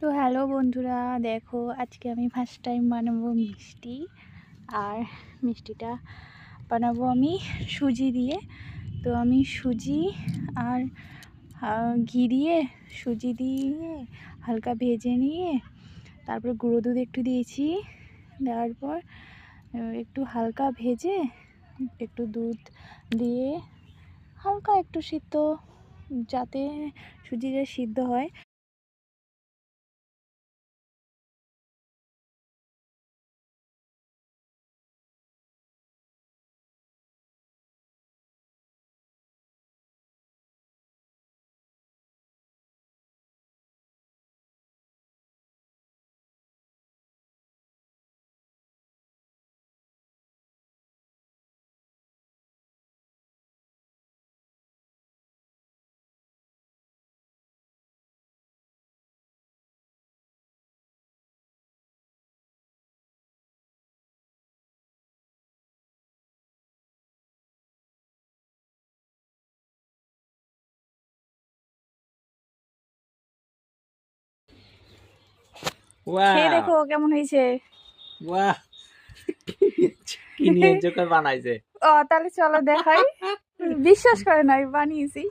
তো হ্যালো বন্ধুরা, দেখো আজকে আমি ফার্স্ট টাইম বানাবো মিষ্টি। আর মিষ্টিটা বানাবো আমি সুজি দিয়ে। তো আমি সুজি আর ঘি দিয়ে, সুজি দিয়ে হালকা ভেজে নিয়ে তারপর গুঁড়ো দুধ একটু দিয়েছি। দেওয়ার পর একটু হালকা ভেজে একটু দুধ দিয়ে হালকা একটু সিদ্ধ, যাতে সুজিটা সিদ্ধ হয়। খেয়ে দেখো কেমন হয়েছে। বাহ, কি নিয়ে জোকার বানাইছে। ও তাহলে চলো দেখাই। বিশ্বাস করে না, আমি বানিয়েছি।